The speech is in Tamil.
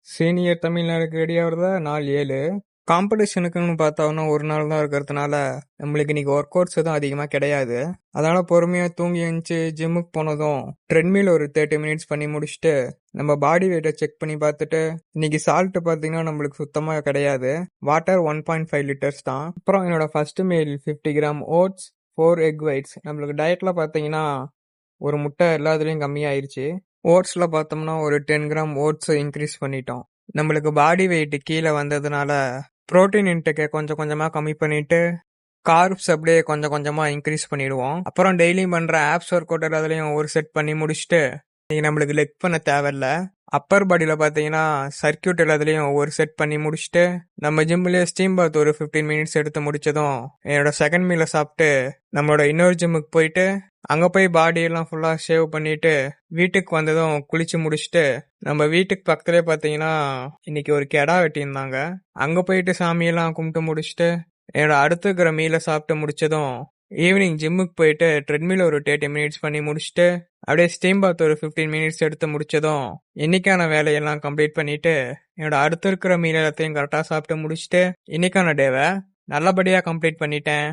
சீனியர் தமிழ்நாடுக்கு ரெடி ஆகிறதா நாள் 7. காம்படிஷனுக்குன்னு பார்த்தோம்னா ஒரு நாள் தான் இருக்கிறதுனால நம்மளுக்கு இன்னைக்கு ஒர்க் அவுட்ஸ் எதுவும் அதிகமாக கிடையாது. அதனால பொறுமையாக தூங்கி எழுந்துச்சு ஜிம்முக்கு போனதும் ட்ரெட்மில் ஒரு 30 மினிட்ஸ் பண்ணி முடிச்சுட்டு நம்ம பாடி வெயிட்டை செக் பண்ணி பார்த்துட்டு இன்னைக்கு சால்ட் பார்த்தீங்கன்னா நம்மளுக்கு சுத்தமாக கிடையாது. வாட்டர் 1.5 லிட்டர்ஸ் தான். அப்புறம் என்னோட first meal 50 gram oats, 4 egg whites. நம்மளுக்கு டயட்டில் பார்த்தீங்கன்னா ஒரு முட்டை எல்லாத்துலேயும் கம்மியாயிருச்சு. ஓட்ஸில் பார்த்தோம்னா ஒரு 10 கிராம் ஓட்ஸை இன்க்ரீஸ் பண்ணிட்டோம். நம்மளுக்கு பாடி வெயிட் கீழே வந்ததுனால புரோட்டீன் இன்டேக்கை கொஞ்சம் கொஞ்சமாக கம்மி பண்ணிட்டு கார்ப்ஸ் அப்படியே கொஞ்சம் கொஞ்சமாக இன்க்ரீஸ் பண்ணிடுவோம். அப்புறம் டெய்லியும் பண்ணுற ஆப்ஸ் ஒர்க் அவுட் எல்லாத்துலேயும் ஒரு செட் பண்ணி முடிச்சுட்டு இன்னைக்கு நம்மளுக்கு லெக் பண்ண தேவையில்ல. அப்பர் பாடியில் பார்த்தீங்கன்னா சர்க்கியூட் எல்லாத்துலேயும் ஒரு செட் பண்ணி முடிச்சுட்டு நம்ம ஜிம்லேயே ஸ்டீம் பாத் ஒரு 15 மினிட்ஸ் எடுத்து முடிச்சதும் என்னோட செகண்ட் மீலை சாப்பிட்டு நம்மளோட இன்னொரு ஜிம்முக்கு போயிட்டு அங்கே போய் பாடியெல்லாம் ஃபுல்லாக ஷேவ் பண்ணிட்டு வீட்டுக்கு வந்ததும் குளிச்சு முடிச்சுட்டு நம்ம வீட்டுக்கு பக்கத்துலேயே பார்த்தீங்கன்னா இன்னைக்கு ஒரு கெடா வெட்டியிருந்தாங்க. அங்கே போயிட்டு சாமியெல்லாம் கும்பிட்டு முடிச்சுட்டு என்னோட அடுத்து இருக்கிற மீலை சாப்பிட்டு முடிச்சதும் ஈவினிங் ஜிம்முக்கு போயிட்டு ட்ரெட்மில் ஒரு 30 மினிட்ஸ் பண்ணி முடிச்சுட்டு அப்படியே ஸ்டீம் பாத் ஒரு 15 மினிட்ஸ் எடுத்து முடிச்சதும் இன்னைக்கான வேலையெல்லாம் கம்ப்ளீட் பண்ணிட்டு என்னோட அடுத்து இருக்கிற மீல் எல்லாத்தையும் கரெக்டாக சாப்பிட்டு முடிச்சுட்டு இன்னைக்கான டேவை நல்லபடியாக கம்ப்ளீட் பண்ணிட்டேன்.